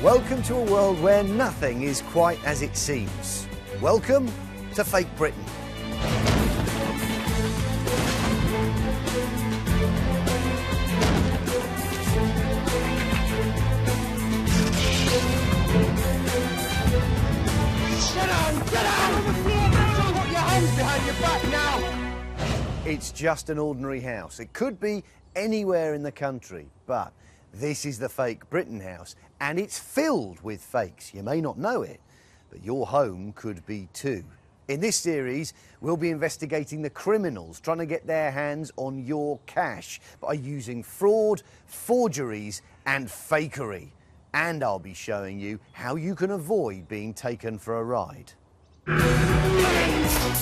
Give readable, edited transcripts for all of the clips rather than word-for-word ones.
Welcome to a world where nothing is quite as it seems. Welcome to Fake Britain. Get on the floor! Put your hands behind your back now! It's just an ordinary house. It could be anywhere in the country, but this is the Fake Britain house, and it's filled with fakes. You may not know it, but your home could be too. In this series, we'll be investigating the criminals trying to get their hands on your cash by using fraud, forgeries, and fakery. And I'll be showing you how you can avoid being taken for a ride.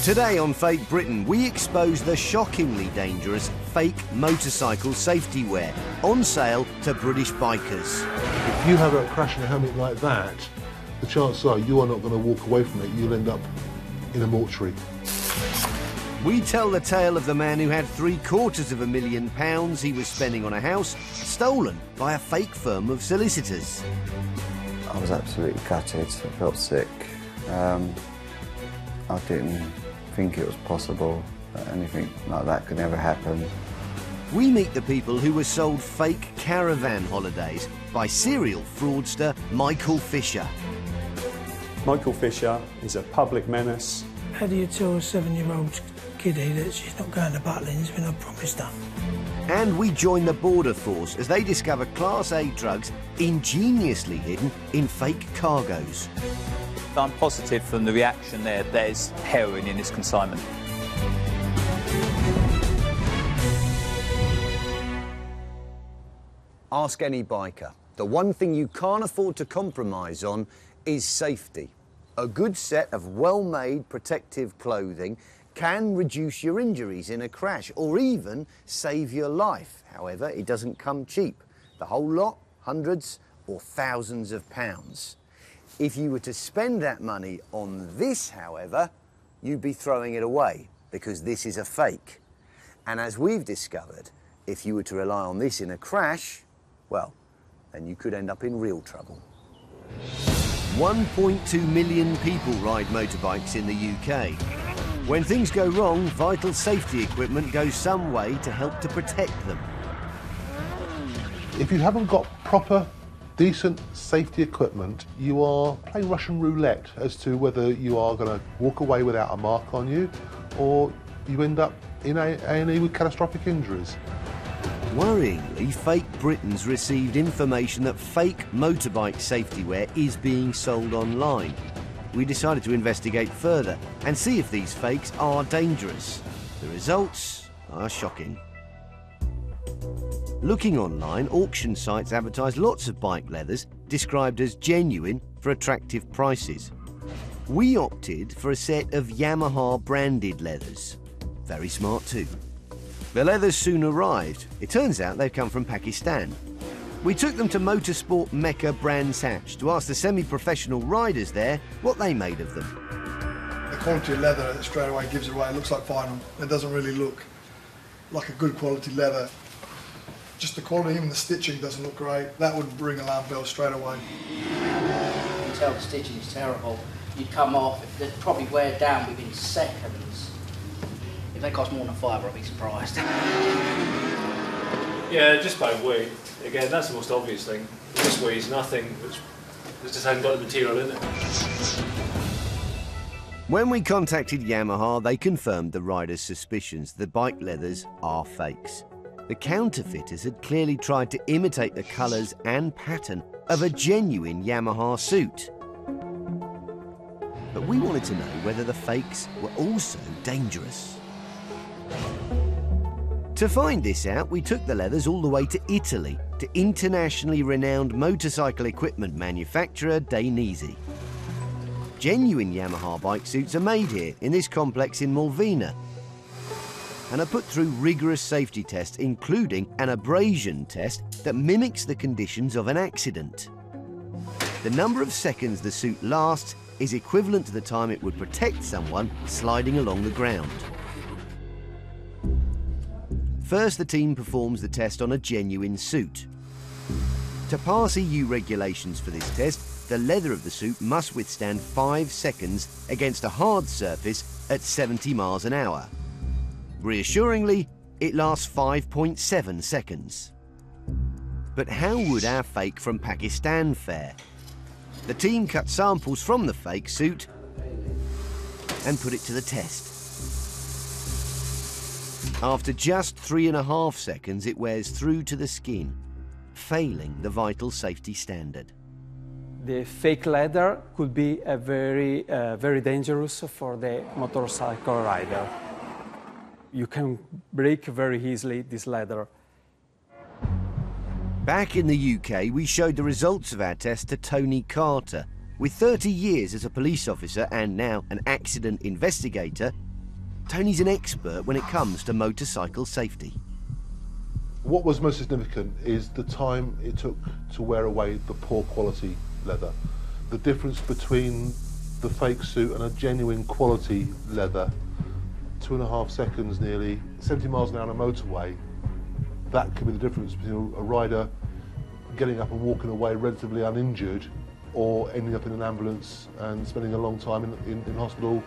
Today on Fake Britain, we expose the shockingly dangerous fake motorcycle safety wear on sale to British bikers. If you have a crash in a helmet like that, the chances are you are not going to walk away from it. You'll end up in a mortuary. We tell the tale of the man who had £750,000 he was spending on a house stolen by a fake firm of solicitors. I was absolutely gutted. I felt sick. I didn't think it was possible that anything like that could ever happen. We meet the people who were sold fake caravan holidays by serial fraudster Michael Fisher. Michael Fisher is a public menace. How do you tell a 7-year-old kiddie that she's not going to Butlins when I promised her? And we join the Border Force as they discover Class A drugs ingeniously hidden in fake cargoes. I'm positive from the reaction there's heroin in this consignment. Ask any biker. The one thing you can't afford to compromise on is safety. A good set of well-made protective clothing can reduce your injuries in a crash or even save your life. However, it doesn't come cheap. The whole lot, hundreds or thousands of pounds. If you were to spend that money on this, however, you'd be throwing it away because this is a fake. And as we've discovered, if you were to rely on this in a crash, well, then you could end up in real trouble. 1.2 million people ride motorbikes in the UK. When things go wrong, vital safety equipment goes some way to help to protect them. If you haven't got proper, decent safety equipment, you are playing Russian roulette as to whether you are going to walk away without a mark on you or you end up in A&E with catastrophic injuries. Worryingly, Fake Britain's received information that fake motorbike safety wear is being sold online. We decided to investigate further and see if these fakes are dangerous. The results are shocking. Looking online, auction sites advertise lots of bike leathers described as genuine for attractive prices. We opted for a set of Yamaha branded leathers. Very smart too. The leathers soon arrived. It turns out they've come from Pakistan. We took them to motorsport mecca Brands Hatch to ask the semi-professional riders there what they made of them. The quality of leather straight away gives it away. It looks like vinyl. It doesn't really look like a good quality leather. Just the quality, even the stitching doesn't look great. That would ring alarm bells straight away. You can tell the stitching is terrible. You'd come off, they'd probably wear down within seconds. If they cost more than £5, I'd be surprised. Yeah, just by weight. Again, that's the most obvious thing. This weighs nothing, which just hasn't got the material in it. When we contacted Yamaha, they confirmed the riders' suspicions the bike leathers are fakes. The counterfeiters had clearly tried to imitate the colours and pattern of a genuine Yamaha suit. But we wanted to know whether the fakes were also dangerous. To find this out, we took the leathers all the way to Italy, to internationally renowned motorcycle equipment manufacturer Dainese. Genuine Yamaha bike suits are made here, in this complex in Malvina, and are put through rigorous safety tests, including an abrasion test that mimics the conditions of an accident. The number of seconds the suit lasts is equivalent to the time it would protect someone sliding along the ground. First, the team performs the test on a genuine suit. To pass EU regulations for this test, the leather of the suit must withstand 5 seconds against a hard surface at 70 miles an hour. Reassuringly, it lasts 5.7 seconds. But how would our fake from Pakistan fare? The team cut samples from the fake suit and put it to the test. After just 3.5 seconds, it wears through to the skin, failing the vital safety standard. The fake leather could be very dangerous for the motorcycle rider. You can break very easily this leather. Back in the UK, we showed the results of our test to Tony Carter. With 30 years as a police officer and now an accident investigator, Tony's an expert when it comes to motorcycle safety. What was most significant is the time it took to wear away the poor quality leather. The difference between the fake suit and a genuine quality leather, 2.5 seconds nearly, 70 miles an hour on a motorway, that could be the difference between a rider getting up and walking away relatively uninjured or ending up in an ambulance and spending a long time in hospital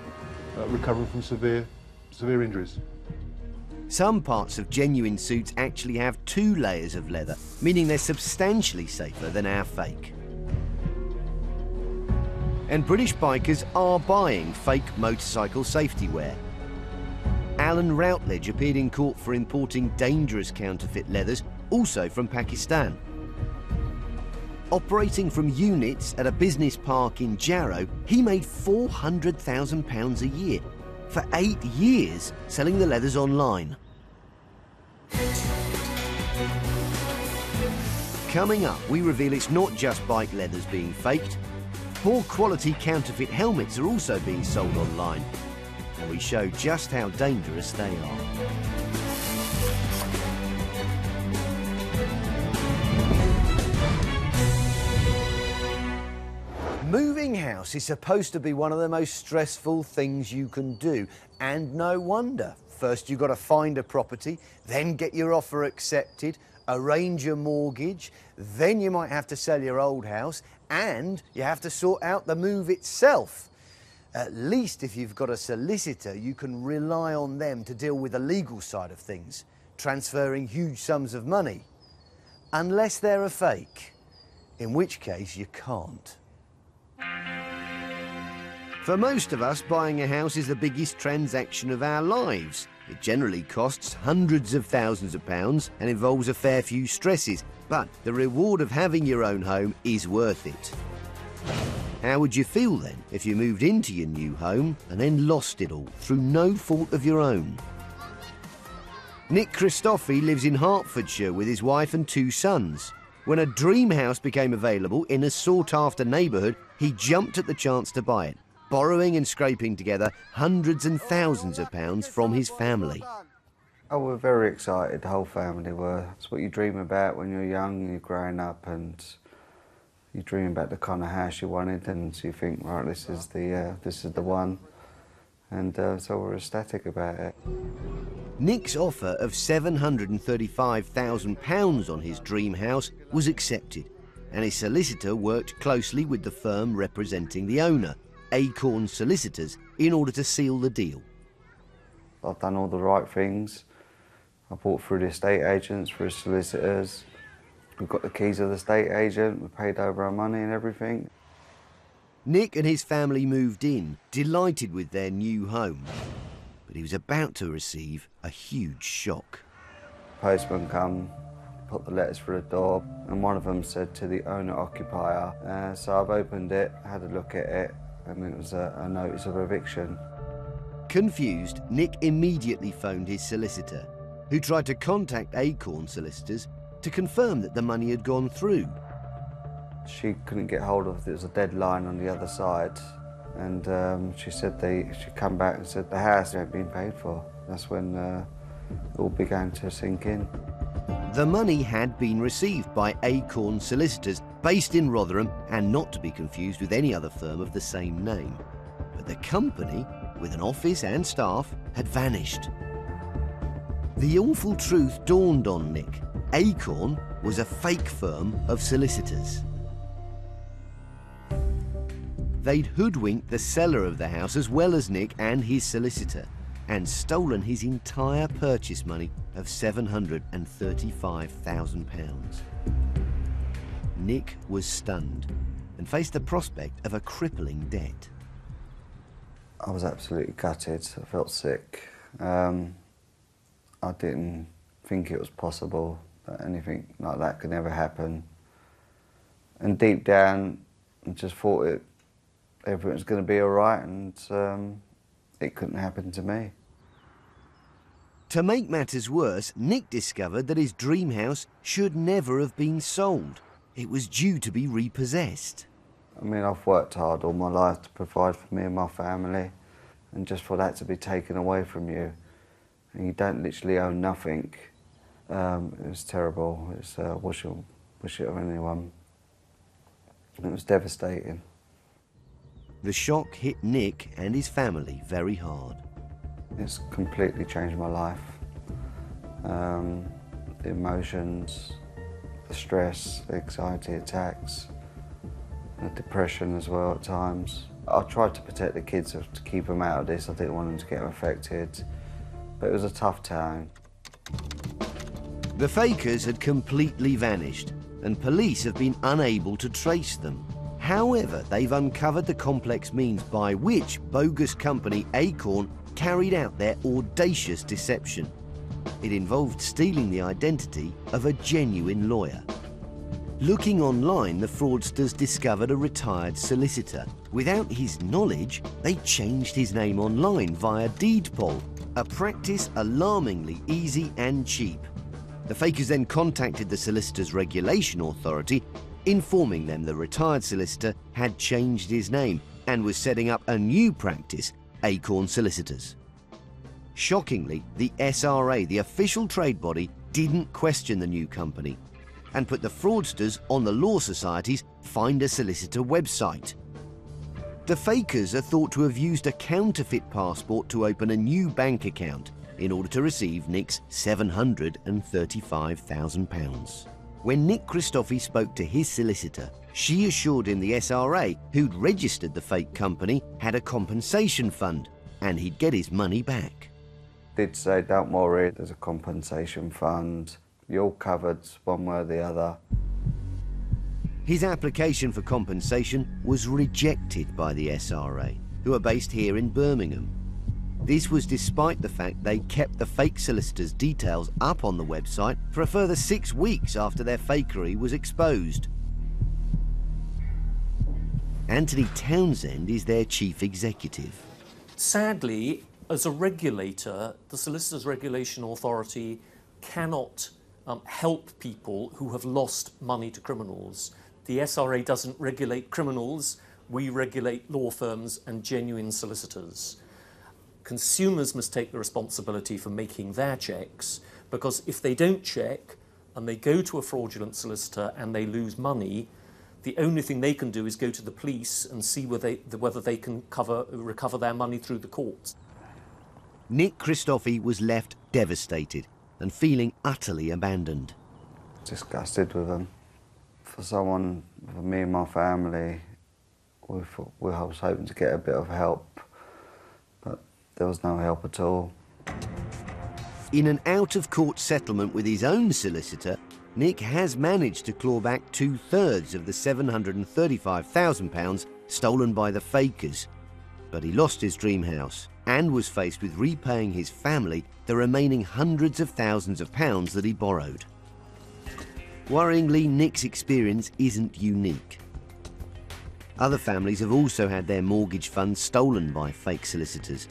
recovering from severe injuries. Some parts of genuine suits actually have 2 layers of leather, meaning they're substantially safer than our fake. And British bikers are buying fake motorcycle safety wear. Alan Routledge appeared in court for importing dangerous counterfeit leathers, also from Pakistan. Operating from units at a business park in Jarrow, he made £400,000 a year for 8 years selling the leathers online. Coming up, we reveal it's not just bike leathers being faked. Poor quality counterfeit helmets are also being sold online. And we show just how dangerous they are. Moving house is supposed to be one of the most stressful things you can do, and no wonder. First you've got to find a property, then get your offer accepted, arrange your mortgage, then you might have to sell your old house, and you have to sort out the move itself. At least if you've got a solicitor, you can rely on them to deal with the legal side of things, transferring huge sums of money. Unless they're a fake, in which case you can't. For most of us, buying a house is the biggest transaction of our lives. It generally costs hundreds of thousands of pounds and involves a fair few stresses, but the reward of having your own home is worth it. How would you feel then if you moved into your new home and then lost it all through no fault of your own? Nick Christofi lives in Hertfordshire with his wife and 2 sons. When a dream house became available in a sought-after neighbourhood, he jumped at the chance to buy it, borrowing and scraping together hundreds and thousands of pounds from his family. Oh, we're very excited, the whole family were. It's what you dream about when you're young and you're growing up, and you dream about the kind of house you wanted, and so you think, right, this is the one. And so we're ecstatic about it. Nick's offer of £735,000 on his dream house was accepted, and his solicitor worked closely with the firm representing the owner, Acorn Solicitors, in order to seal the deal. I've done all the right things. I bought through the estate agents, through solicitors. We've got the keys of the estate agent, we paid over our money and everything. Nick and his family moved in, delighted with their new home. But he was about to receive a huge shock. Postman come, put the letters through the door, and one of them said to the owner-occupier. So I've opened it, had a look at it, and it was a notice of eviction. Confused, Nick immediately phoned his solicitor, who tried to contact Acorn Solicitors to confirm that the money had gone through. She couldn't get hold of it. There was a deadline on the other side, and she said she'd come back and said the house hadn't been paid for. That's when it all began to sink in. The money had been received by Acorn Solicitors, based in Rotherham, and not to be confused with any other firm of the same name. But the company, with an office and staff, had vanished. The awful truth dawned on Nick. Acorn was a fake firm of solicitors. They'd hoodwinked the seller of the house as well as Nick and his solicitor, and stolen his entire purchase money of £735,000. Nick was stunned and faced the prospect of a crippling debt. I was absolutely gutted. I felt sick. I didn't think it was possible that anything like that could ever happen. And deep down, I just thought everything was going to be all right, and it couldn't happen to me. To make matters worse, Nick discovered that his dream house should never have been sold. It was due to be repossessed. I mean, I've worked hard all my life to provide for me and my family, and just for that to be taken away from you, and you don't literally own nothing, it was terrible. It's wish it on anyone. It was devastating. The shock hit Nick and his family very hard. It's completely changed my life. The emotions, the stress, the anxiety attacks, the depression as well at times. I tried to protect the kids to keep them out of this. I didn't want them to get affected, but it was a tough time. The fakers had completely vanished, and police have been unable to trace them. However, they've uncovered the complex means by which bogus company Acorn carried out their audacious deception. It involved stealing the identity of a genuine lawyer. Looking online, the fraudsters discovered a retired solicitor. Without his knowledge, they changed his name online via deed poll, a practice alarmingly easy and cheap. The fakers then contacted the Solicitors Regulation Authority, informing them the retired solicitor had changed his name and was setting up a new practice, Acorn Solicitors. Shockingly, the SRA, the official trade body, didn't question the new company and put the fraudsters on the Law Society's Find a Solicitor website. The fakers are thought to have used a counterfeit passport to open a new bank account in order to receive Nick's £735,000. When Nick Christofi spoke to his solicitor, she assured him the SRA, who'd registered the fake company, had a compensation fund and he'd get his money back. Did say, don't worry, there's a compensation fund. You're all covered one way or the other. His application for compensation was rejected by the SRA, who are based here in Birmingham. This was despite the fact they kept the fake solicitor's details up on the website for a further 6 weeks after their fakery was exposed. Anthony Townsend is their chief executive. Sadly, as a regulator, the Solicitors Regulation Authority cannot help people who have lost money to criminals. The SRA doesn't regulate criminals, we regulate law firms and genuine solicitors. Consumers must take the responsibility for making their checks, because if they don't check and they go to a fraudulent solicitor and they lose money, the only thing they can do is go to the police and see whether they can recover their money through the courts. Nick Christofi was left devastated and feeling utterly abandoned. Disgusted with them. For me and my family, we was hoping to get a bit of help, but there was no help at all. In an out-of-court settlement with his own solicitor, Nick has managed to claw back 2/3 of the £735,000 stolen by the fakers. But he lost his dream house and was faced with repaying his family the remaining hundreds of thousands of pounds that he borrowed. Worryingly, Nick's experience isn't unique. Other families have also had their mortgage funds stolen by fake solicitors.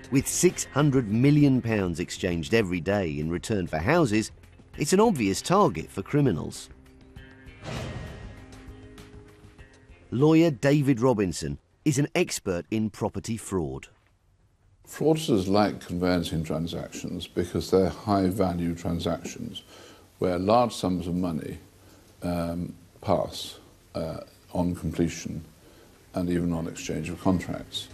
With £600 million exchanged every day in return for houses, it's an obvious target for criminals. Lawyer David Robinson is an expert in property fraud. Fraudsters like conveyancing transactions because they're high-value transactions where large sums of money pass on completion and even on exchange of contracts.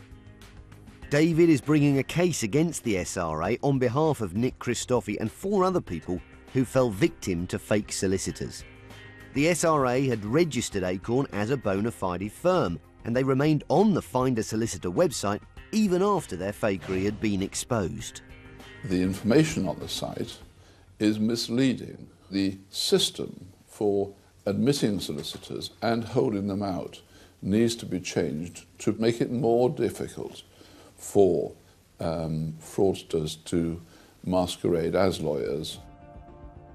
David is bringing a case against the SRA on behalf of Nick Christofi and 4 other people who fell victim to fake solicitors. The SRA had registered Acorn as a bona fide firm, and they remained on the Find a Solicitor website even after their fakery had been exposed. The information on the site is misleading. The system for admitting solicitors and holding them out needs to be changed to make it more difficult for fraudsters to masquerade as lawyers.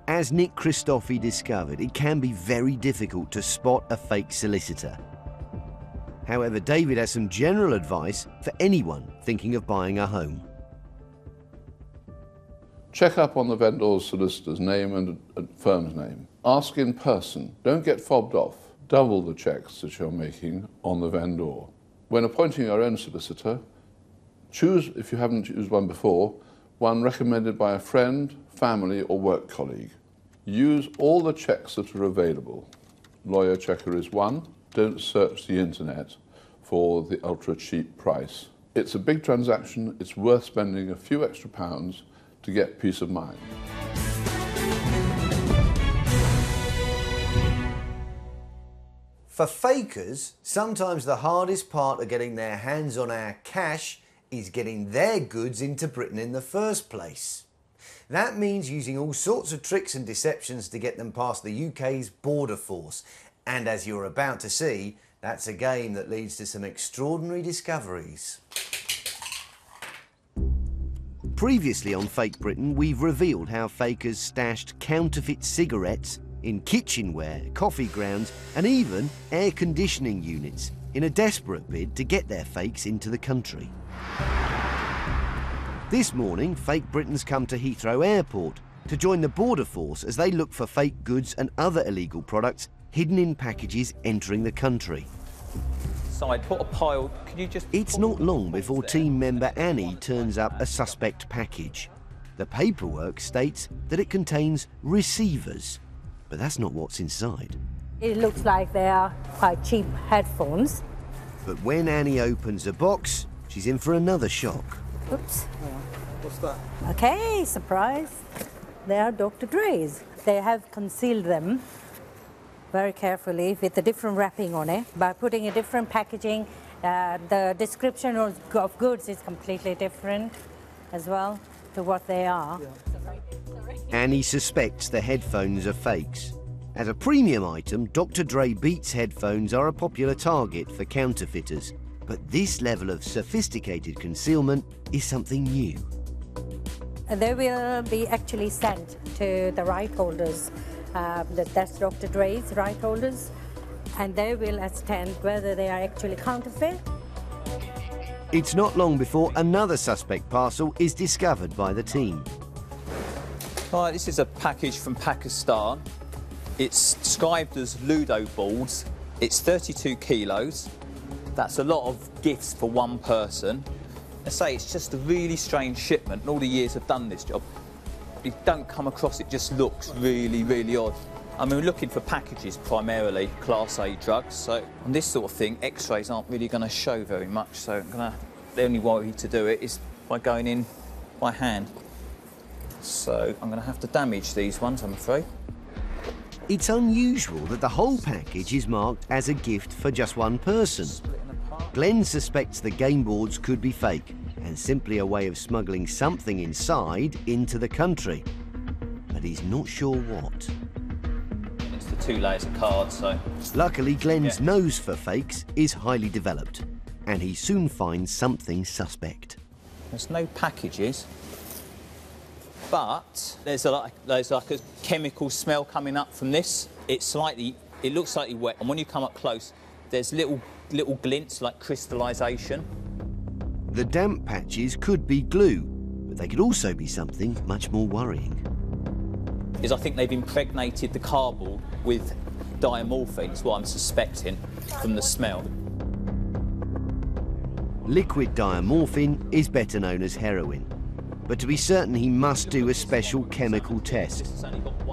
As Nick Christofi discovered, it can be very difficult to spot a fake solicitor. However, David has some general advice for anyone thinking of buying a home. Check up on the vendor's solicitor's name and firm's name. Ask in person. Don't get fobbed off. Double the checks that you're making on the vendor. When appointing your own solicitor, choose, if you haven't used one before, one recommended by a friend, family or work colleague. Use all the checks that are available. Lawyer Checker is one. Don't search the internet for the ultra cheap price. It's a big transaction. It's worth spending a few extra pounds to get peace of mind. For fakers, sometimes the hardest part of getting their hands on our cash is getting their goods into Britain in the first place. That means using all sorts of tricks and deceptions to get them past the UK's border force. And as you're about to see, that's a game that leads to some extraordinary discoveries. Previously on Fake Britain, we've revealed how fakers stashed counterfeit cigarettes in kitchenware, coffee grounds and even air conditioning units in a desperate bid to get their fakes into the country. This morning, Fake Britain's come to Heathrow Airport to join the border force as they look for fake goods and other illegal products hidden in packages entering the country. So I'd put a pile. Could you just... It's not long before team member Annie turns up a suspect package. The paperwork states that it contains receivers, but that's not what's inside. It looks like they are quite cheap headphones. But when Annie opens the box, she's in for another shock. Oops. What's that? Okay, surprise. They are Dr. Dre's. They have concealed them very carefully with a different wrapping on it. By putting a different packaging, the description of goods is completely different as well to what they are. Yeah. Annie suspects the headphones are fakes. As a premium item, Dr. Dre Beats headphones are a popular target for counterfeiters. But this level of sophisticated concealment is something new. They will be actually sent to the right holders. That's Dr. Dre's right holders. And they will ascertain whether they are actually counterfeit. It's not long before another suspect parcel is discovered by the team. Right, this is a package from Pakistan. It's described as Ludo boards. It's 32 kilos. That's a lot of gifts for one person. I say it's just a really strange shipment, and all the years I've done this job, you don't come across it, just looks really, really odd. I mean, we're looking for packages primarily, Class A drugs, so on this sort of thing, X-rays aren't really going to show very much, so the only way to do it is by going in by hand. So I'm going to have to damage these ones, I'm afraid. It's unusual that the whole package is marked as a gift for just one person. Glenn suspects the game boards could be fake and simply a way of smuggling something inside into the country. But he's not sure what. It's the 2 layers of cards, so... Luckily, Glenn's nose for fakes is highly developed, and he soon finds something suspect. There's no packages, but there's like a chemical smell coming up from this. It looks slightly wet, and when you come up close, there's little glints like crystallisation. The damp patches could be glue, but they could also be something much more worrying. I think they've impregnated the cardboard with diamorphine, is what I'm suspecting from the smell. Liquid diamorphine is better known as heroin, but to be certain he must do a special chemical test.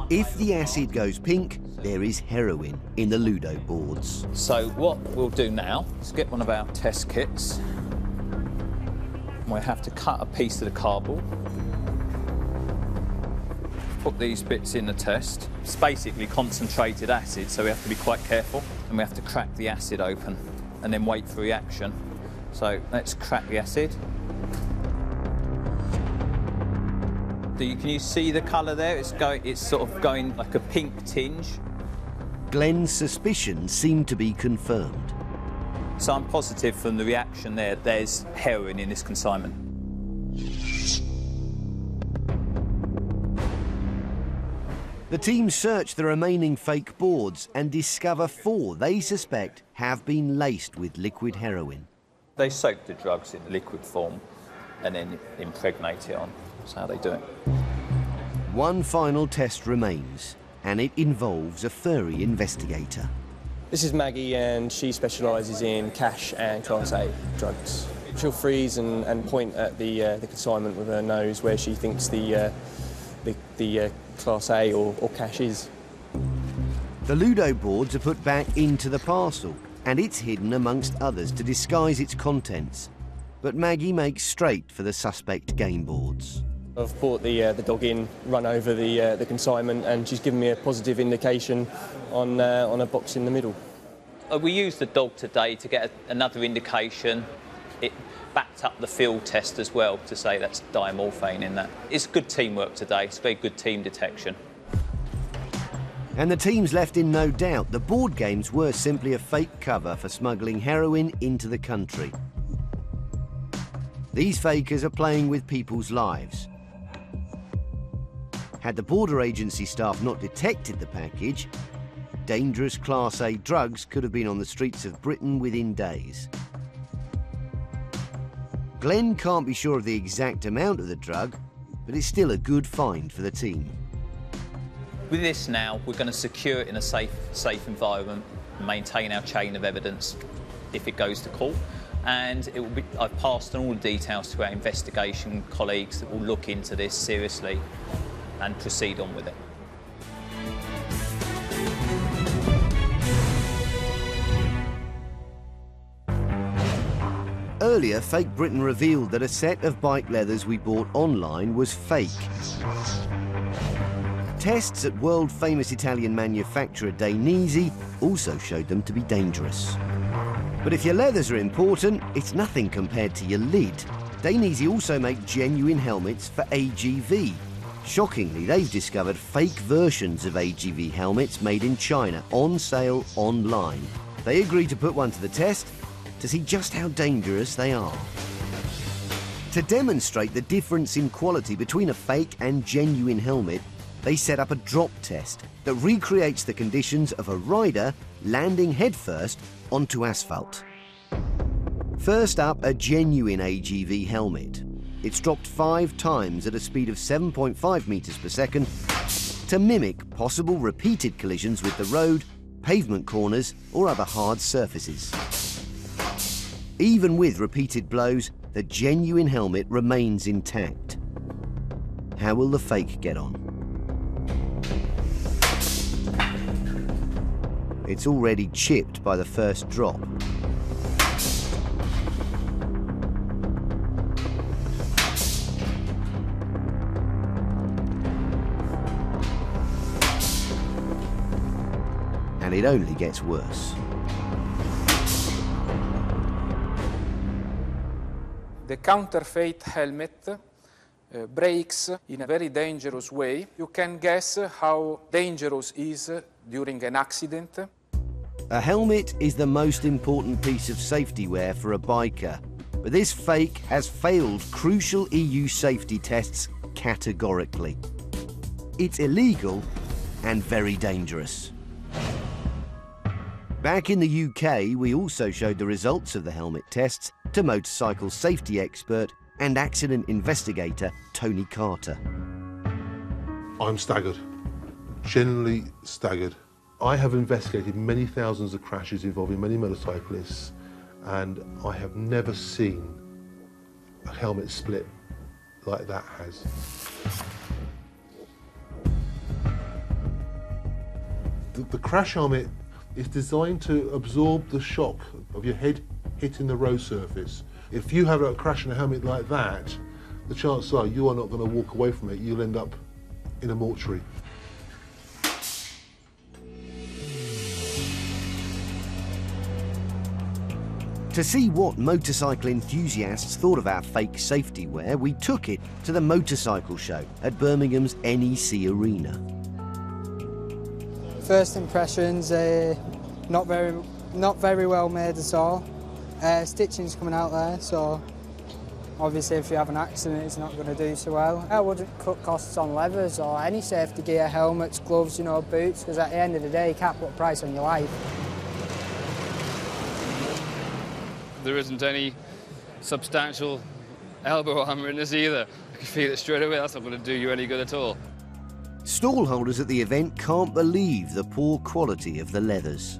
If the acid goes pink, there is heroin in the Ludo boards. So what we'll do now is get one of our test kits. We'll have to cut a piece of the cardboard. put these bits in the test. It's basically concentrated acid, so we have to be quite careful, and we have to crack the acid open and then wait for reaction. So let's crack the acid. Can you see the colour there? It's sort of going like a pink tinge. Glenn's suspicions seem to be confirmed. So I'm positive from the reaction there, there's heroin in this consignment. The team search the remaining fake boards and discover 4 they suspect have been laced with liquid heroin. They soak the drugs in liquid form and then impregnate it on. That's how they do it. One final test remains, and it involves a furry investigator. This is Maggie, and she specialises in cash and Class A drugs. She'll freeze and point at the consignment with her nose where she thinks the Class A or cash is. The Ludo boards are put back into the parcel, and it's hidden amongst others to disguise its contents. But Maggie makes straight for the suspect game boards. I've brought the dog in, run over the consignment, and she's given me a positive indication on a box in the middle. We used the dog today to get another indication. It backed up the field test as well to say that's diamorphine in that. It's good teamwork today. It's very good team detection. And the team's left in no doubt the board games were simply a fake cover for smuggling heroin into the country. These fakers are playing with people's lives. Had the border agency staff not detected the package, dangerous Class A drugs could have been on the streets of Britain within days. Glenn can't be sure of the exact amount of the drug, but it's still a good find for the team. With this now, we're going to secure it in a safe environment, maintain our chain of evidence if it goes to court. And it will be, I've passed on all the details to our investigation colleagues that will look into this seriously and proceed on with it. Earlier, Fake Britain revealed that a set of bike leathers we bought online was fake. Tests at world-famous Italian manufacturer Dainese also showed them to be dangerous. But if your leathers are important, it's nothing compared to your lid. Dainese also make genuine helmets for AGV. Shockingly, they've discovered fake versions of AGV helmets made in China, on sale online. They agreed to put one to the test to see just how dangerous they are. To demonstrate the difference in quality between a fake and genuine helmet, they set up a drop test that recreates the conditions of a rider landing headfirst onto asphalt. First up, a genuine AGV helmet. It's dropped 5 times at a speed of 7.5 meters per second to mimic possible repeated collisions with the road, pavement corners, or other hard surfaces. Even with repeated blows, the genuine helmet remains intact. How will the fake get on? It's already chipped by the first drop. And it only gets worse. The counterfeit helmet breaks in a very dangerous way. You can guess how dangerous it is during an accident. A helmet is the most important piece of safety wear for a biker, but this fake has failed crucial EU safety tests categorically. It's illegal and very dangerous. Back in the UK, we also showed the results of the helmet tests to motorcycle safety expert and accident investigator Tony Carter. I'm staggered, genuinely staggered. I have investigated many thousands of crashes involving many motorcyclists, and I have never seen a helmet split like that has. The crash helmet is designed to absorb the shock of your head hitting the road surface. If you have a crash in a helmet like that, the chances are you are not going to walk away from it. You'll end up in a mortuary. To see what motorcycle enthusiasts thought of our fake safety wear, we took it to the motorcycle show at Birmingham's NEC Arena. First impressions, not very well made at all. Stitching's coming out there, so obviously if you have an accident it's not going to do so well. I wouldn't cut costs on leathers or any safety gear, helmets, gloves, you know, boots, because at the end of the day you can't put a price on your life. There isn't any substantial elbow armour in this either. I can feel it straight away, that's not going to do you any good at all. Stall holders at the event can't believe the poor quality of the leathers.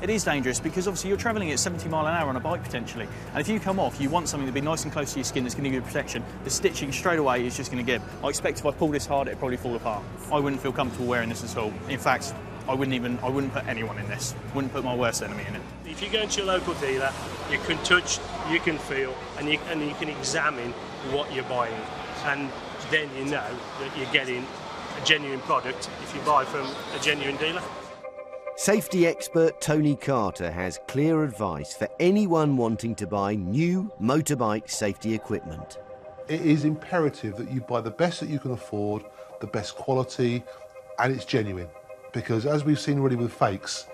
It is dangerous because obviously you're travelling at 70 miles an hour on a bike potentially, and if you come off, you want something to be nice and close to your skin that's going to give you protection. The stitching straight away is just going to give. I expect if I pull this hard, it'd probably fall apart. I wouldn't feel comfortable wearing this at all. In fact, I wouldn't put anyone in this. Wouldn't put my worst enemy in it. If you go into your local dealer, you can touch, you can feel, and you can examine what you're buying, and then you know that you're getting a genuine product if you buy from a genuine dealer. Safety expert Tony Carter has clear advice for anyone wanting to buy new motorbike safety equipment. It is imperative that you buy the best that you can afford, the best quality, and it's genuine. Because as we've seen already with fakes,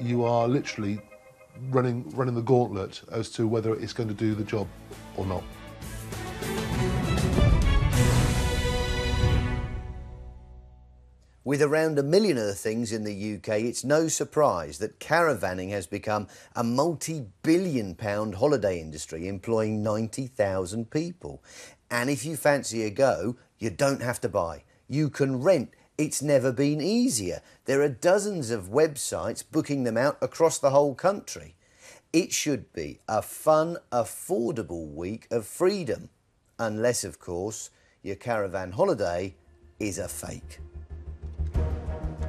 you are literally running the gauntlet as to whether it's going to do the job or not. With around 1 million of the things in the UK, it's no surprise that caravanning has become a multi-billion-pound holiday industry employing 90,000 people. And if you fancy a go, you don't have to buy. You can rent. It's never been easier. There are dozens of websites booking them out across the whole country. It should be a fun, affordable week of freedom. Unless, of course, your caravan holiday is a fake.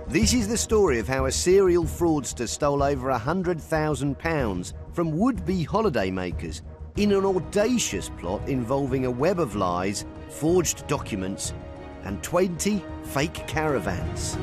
This is the story of how a serial fraudster stole over £100,000 from would-be holidaymakers in an audacious plot involving a web of lies, forged documents, and 20 fake caravans.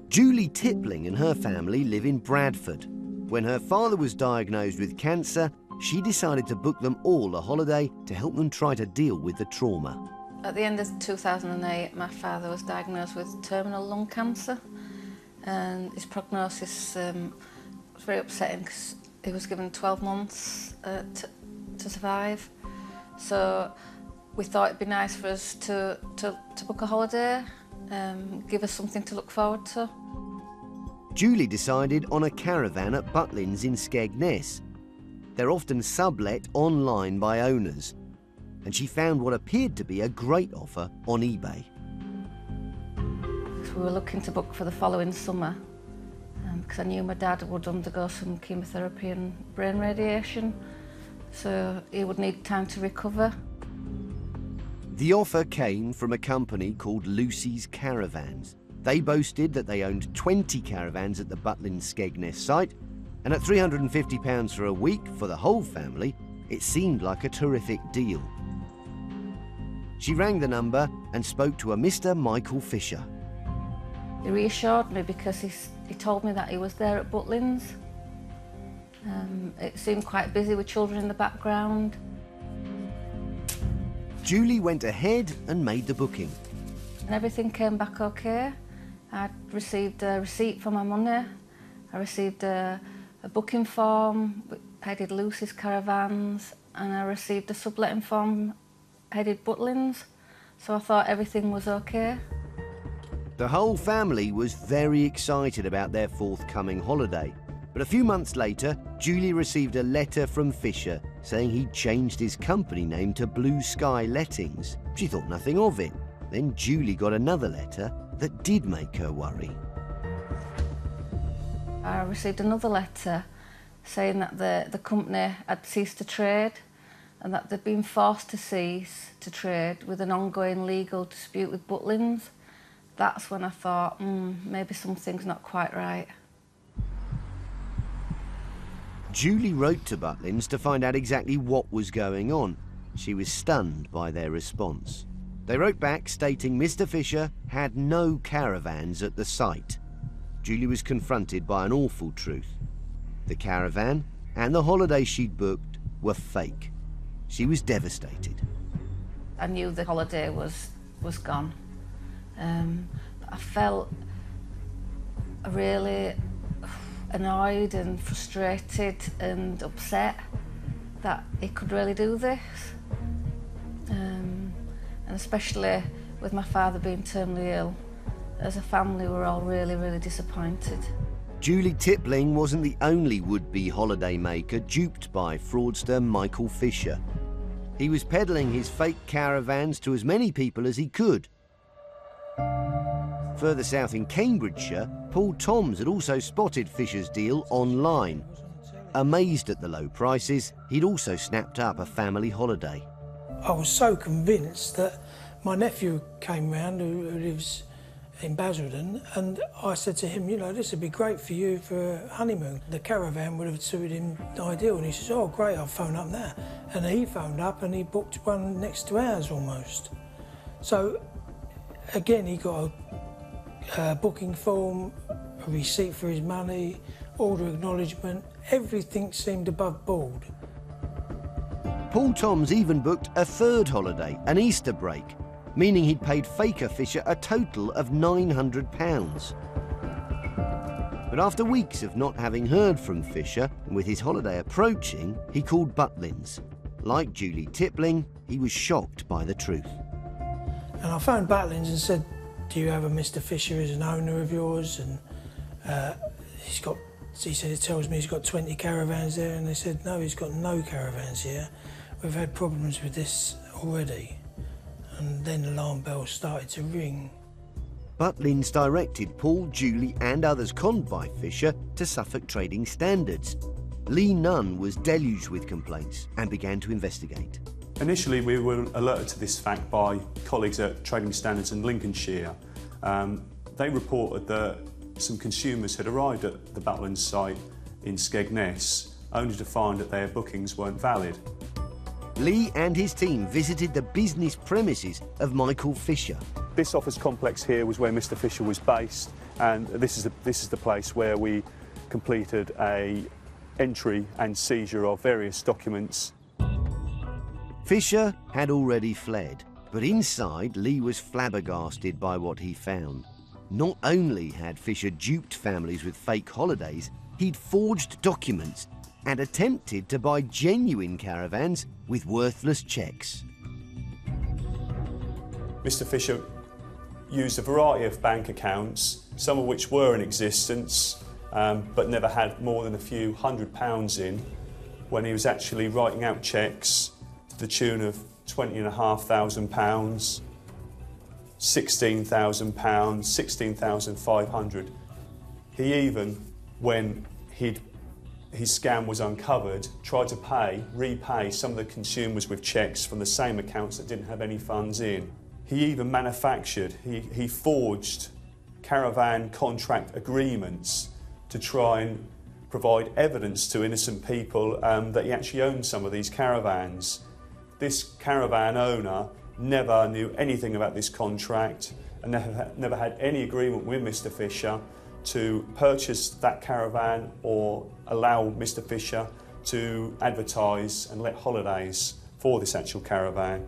Julie Tippling and her family live in Bradford. When her father was diagnosed with cancer, she decided to book them all a holiday to help them try to deal with the trauma. At the end of 2008, my father was diagnosed with terminal lung cancer, and his prognosis was very upsetting because he was given 12 months to survive. So we thought it'd be nice for us to book a holiday, give us something to look forward to. Julie decided on a caravan at Butlins in Skegness. They're often sublet online by owners, and she found what appeared to be a great offer on eBay. We were looking to book for the following summer because I knew my dad would undergo some chemotherapy and brain radiation, so he would need time to recover. The offer came from a company called Lucy's Caravans. They boasted that they owned 20 caravans at the Butlins Skegness site, and at £350 for a week for the whole family, it seemed like a terrific deal. She rang the number and spoke to a Mr. Michael Fisher. He reassured me because he told me that he was there at Butlins. It seemed quite busy with children in the background. Julie went ahead and made the booking. And everything came back okay. I received a receipt for my money. I received a booking form headed Lucy's Caravans, and I received a subletting form headed Butlins, so I thought everything was okay. The whole family was very excited about their forthcoming holiday, but a few months later, Julie received a letter from Fisher saying he'd changed his company name to Blue Sky Lettings. She thought nothing of it. Then Julie got another letter that did make her worry. I received another letter saying that the company had ceased to trade and that they'd been forced to cease to trade with an ongoing legal dispute with Butlins. That's when I thought, maybe something's not quite right. Julie wrote to Butlins to find out exactly what was going on. she was stunned by their response. They wrote back stating Mr. Fisher had no caravans at the site. Julie was confronted by an awful truth. The caravan and the holiday she'd booked were fake. She was devastated. I knew the holiday was gone. I felt really annoyed and frustrated and upset that he could really do this. And especially with my father being terminally ill, as a family we're all really, really disappointed. Julie Tippling wasn't the only would-be holidaymaker duped by fraudster Michael Fisher. He was peddling his fake caravans to as many people as he could. Further south in Cambridgeshire, Paul Toms had also spotted Fisher's deal online. Amazed at the low prices, he'd also snapped up a family holiday. I was so convinced that my nephew came round, who lives in Basildon, and I said to him, you know, this would be great for you for a honeymoon. The caravan would have suited him ideal. And he says, oh, great, I'll phone up now. And he phoned up and he booked one next to ours almost. So, again, he got a booking form, a receipt for his money, order acknowledgement. Everything seemed above board. Paul Toms even booked a third holiday, an Easter break, meaning he'd paid faker Fisher a total of £900. But after weeks of not having heard from Fisher, and with his holiday approaching, he called Butlins. Like Julie Tippling, he was shocked by the truth. And I phoned Butlins and said, do you have a Mr. Fisher as an owner of yours? And he said, it tells me he's got 20 caravans there. And they said, no, he's got no caravans here. We've had problems with this already. And then the alarm bells started to ring. Butlins directed Paul, Julie and others conned by Fisher to Suffolk Trading Standards. Lee Nunn was deluged with complaints and began to investigate. Initially, we were alerted to this fact by colleagues at Trading Standards in Lincolnshire. They reported that some consumers had arrived at the Butlins site in Skegness, only to find that their bookings weren't valid. Lee and his team visited the business premises of Michael Fisher. This office complex here was where Mr. Fisher was based, and this is the place where we completed a entry and seizure of various documents. Fisher had already fled, but inside Lee was flabbergasted by what he found. Not only had Fisher duped families with fake holidays, he'd forged documents and attempted to buy genuine caravans with worthless cheques. Mr. Fisher used a variety of bank accounts, some of which were in existence, but never had more than a few £100 in, when he was actually writing out cheques to the tune of £20,500, £16,000, £16,500. He even, when his scam was uncovered, tried to repay some of the consumers with cheques from the same accounts that didn't have any funds in. He even manufactured, he forged caravan contract agreements to try and provide evidence to innocent people that he actually owned some of these caravans. This caravan owner never knew anything about this contract and never had any agreement with Mr. Fisher to purchase that caravan or allow Mr. Fisher to advertise and let holidays for this actual caravan.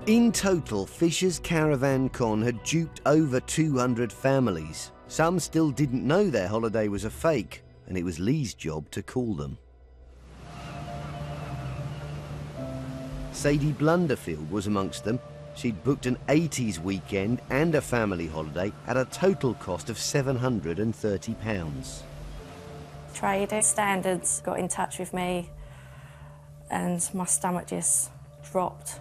In total, Fisher's caravan con had duped over 200 families. Some still didn't know their holiday was a fake, and it was Lee's job to call them. Sadie Blunderfield was amongst them. She'd booked an 80s weekend and a family holiday at a total cost of £730. Trading Standards got in touch with me and my stomach just dropped.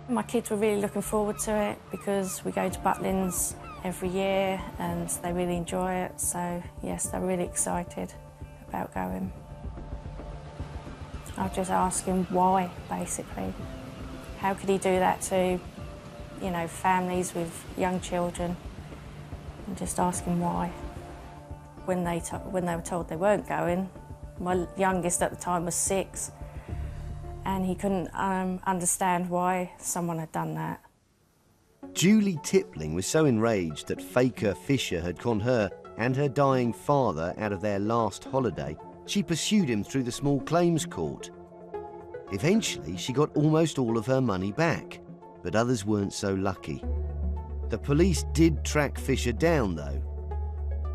My kids were really looking forward to it because we go to Butlins every year and they really enjoy it, so yes, they're really excited about going. I was just asking why, basically. How could he do that to, you know, families with young children, and just asking why. When they were told they weren't going, my youngest at the time was 6, and he couldn't understand why someone had done that. Julie Tippling was so enraged that faker Fisher had conned her and her dying father out of their last holiday, she pursued him through the small claims court. Eventually, she got almost all of her money back, but others weren't so lucky. The police did track Fisher down, though.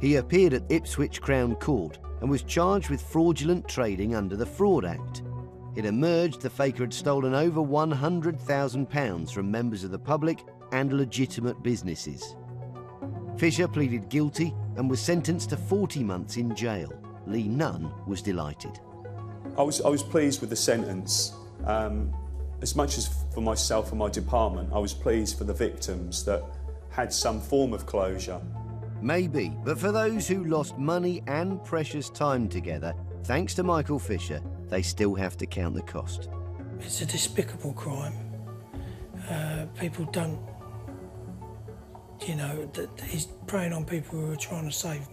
He appeared at Ipswich Crown Court and was charged with fraudulent trading under the Fraud Act. It emerged the faker had stolen over £100,000 from members of the public and legitimate businesses. Fisher pleaded guilty and was sentenced to 40 months in jail. Lee Nunn was delighted. I was pleased with the sentence. As much as for myself and my department, I was pleased for the victims that had some form of closure. Maybe, but for those who lost money and precious time together, thanks to Michael Fisher, they still have to count the cost. It's a despicable crime. People don't, that he's preying on people who are trying to save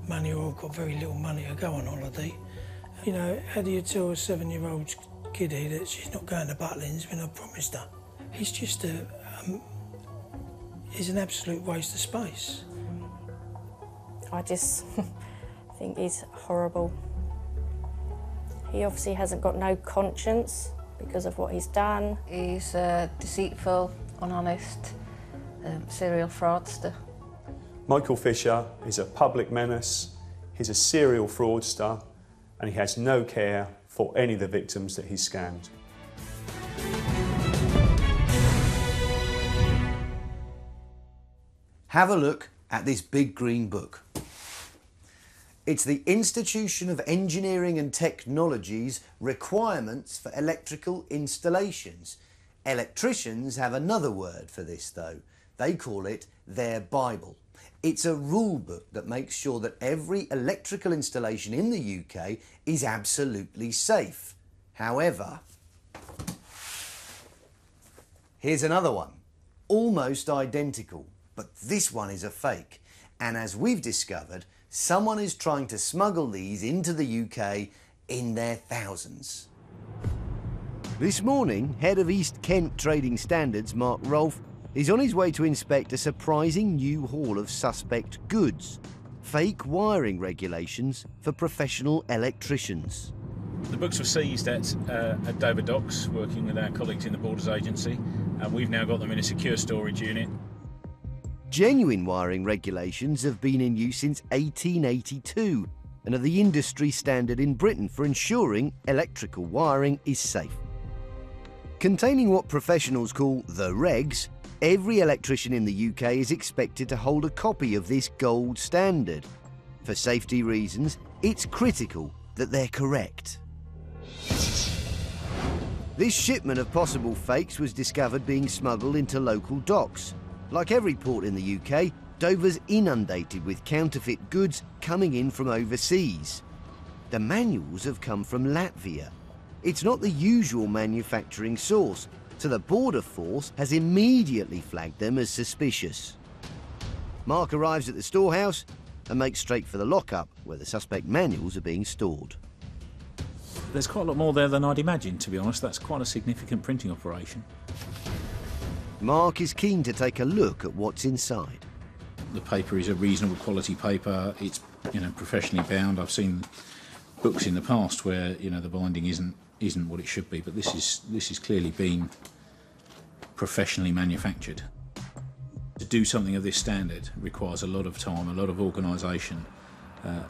money or have got very little money to go on holiday. How do you tell a 7-year-old kiddie that she's not going to Butlins when I promised her? He's just he's an absolute waste of space. I just think he's horrible. He obviously hasn't got no conscience because of what he's done. He's deceitful, unhonest, serial fraudster. Michael Fisher is a public menace, he's a serial fraudster, and he has no care for any of the victims that he's scammed. Have a look at this big green book. It's the Institution of Engineering and Technology's requirements for electrical installations. Electricians have another word for this, though. They call it their Bible. It's a rule book that makes sure that every electrical installation in the UK is absolutely safe. However, here's another one, almost identical, but this one is a fake. And as we've discovered, someone is trying to smuggle these into the UK in their thousands. This morning, head of East Kent Trading Standards, Mark Rolfe, is on his way to inspect a surprising new haul of suspect goods, fake wiring regulations for professional electricians. The books were seized at Dover Docks, working with our colleagues in the Borders Agency, and we've now got them in a secure storage unit. Genuine wiring regulations have been in use since 1882 and are the industry standard in Britain for ensuring electrical wiring is safe. Containing what professionals call the regs, every electrician in the UK is expected to hold a copy of this gold standard. For safety reasons, it's critical that they're correct. This shipment of possible fakes was discovered being smuggled into local docks. Like every port in the UK, Dover's inundated with counterfeit goods coming in from overseas. The manuals have come from Latvia. It's not the usual manufacturing source, so the Border Force has immediately flagged them as suspicious. Mark arrives at the storehouse and makes straight for the lockup, where the suspect manuals are being stored. There's quite a lot more there than I'd imagined, to be honest. That's quite a significant printing operation. Mark is keen to take a look at what's inside. The paper is a reasonable quality paper. It's, professionally bound. I've seen books in the past where, the binding isn't what it should be, but this is clearly been professionally manufactured. To do something of this standard requires a lot of time, a lot of organisation.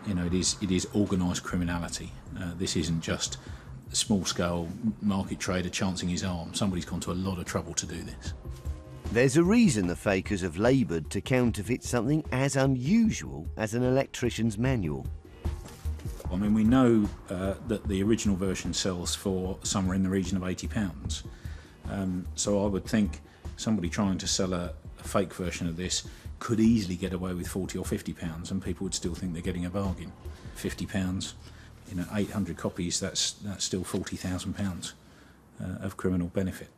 It is organised criminality. This isn't just a small-scale market trader chancing his arm. Somebody's gone to a lot of trouble to do this. There's a reason the fakers have laboured to counterfeit something as unusual as an electrician's manual. I mean, we know that the original version sells for somewhere in the region of £80. So I would think somebody trying to sell a fake version of this could easily get away with £40 or £50, and people would still think they're getting a bargain. £50, 800 copies, that's still £40,000 of criminal benefit.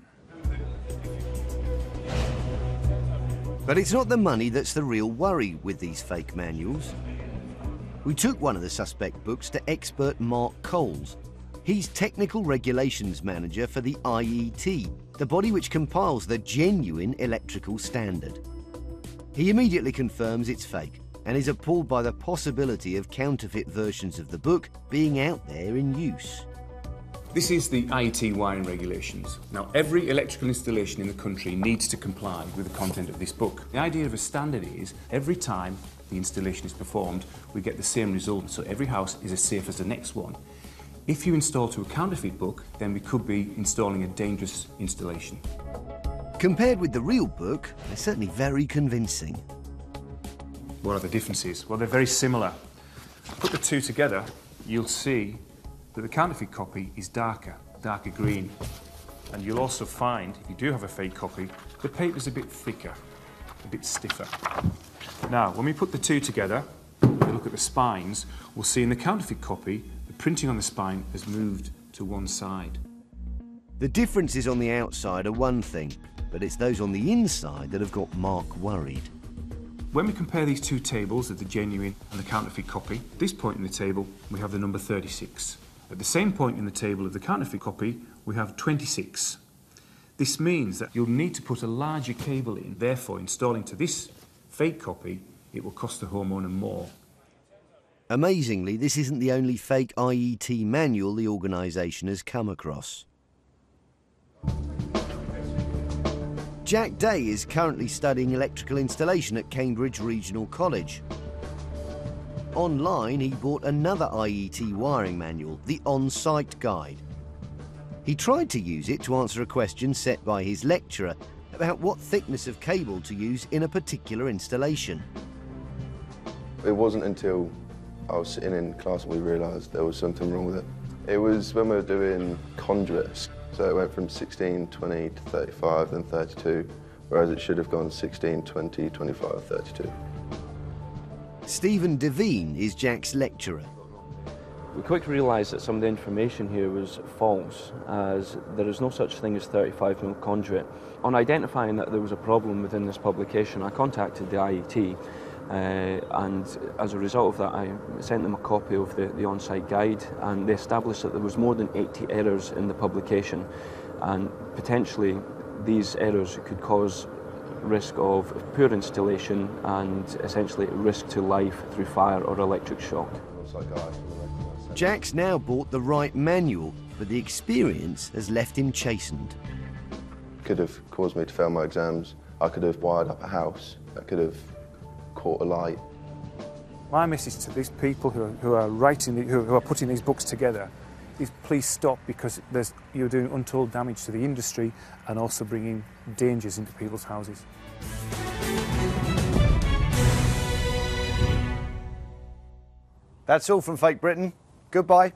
But it's not the money that's the real worry with these fake manuals. We took one of the suspect books to expert Mark Coles. He's Technical Regulations Manager for the IET, the body which compiles the genuine electrical standard. He immediately confirms it's fake and is appalled by the possibility of counterfeit versions of the book being out there in use. This is the IET wiring regulations. Now, every electrical installation in the country needs to comply with the content of this book. The idea of a standard is every time the installation is performed, we get the same result, so every house is as safe as the next one. If you install to a counterfeit book, then we could be installing a dangerous installation. Compared with the real book, they're certainly very convincing. What are the differences? Well, they're very similar. Put the two together, you'll see that the counterfeit copy is darker green. And you'll also find, if you do have a fake copy, the paper's a bit thicker, a bit stiffer. Now, when we put the two together, we look at the spines, we'll see in the counterfeit copy, the printing on the spine has moved to one side. The differences on the outside are one thing, but it's those on the inside that have got Mark worried. When we compare these two tables of the genuine and the counterfeit copy, at this point in the table, we have the number 36. At the same point in the table of the counterfeit copy, we have 26. This means that you'll need to put a larger cable in, therefore installing to this fake copy, it will cost the homeowner more. Amazingly, this isn't the only fake IET manual the organisation has come across. Jack Day is currently studying electrical installation at Cambridge Regional College. Online, he bought another IET wiring manual, the On-Site Guide. He tried to use it to answer a question set by his lecturer about what thickness of cable to use in a particular installation. It wasn't until I was sitting in class we realised there was something wrong with it. It was when we were doing conduits, so it went from 16, 20 to 35, then 32, whereas it should have gone 16, 20, 25, 32. Stephen Devine is Jack's lecturer. We quickly realised that some of the information here was false, as there is no such thing as 35mm conduit. On identifying that there was a problem within this publication, I contacted the IET, and as a result of that I sent them a copy of the on-site guide, and they established that there was more than 80 errors in the publication, and potentially these errors could cause risk of poor installation and essentially risk to life through fire or electric shock. Jack's now bought the right manual, but the experience has left him chastened. Could have caused me to fail my exams. I could have wired up a house. I could have caught a light. My message to these people who are putting these books together is please stop, because you're doing untold damage to the industry and also bringing dangers into people's houses. That's all from Fake Britain. Goodbye.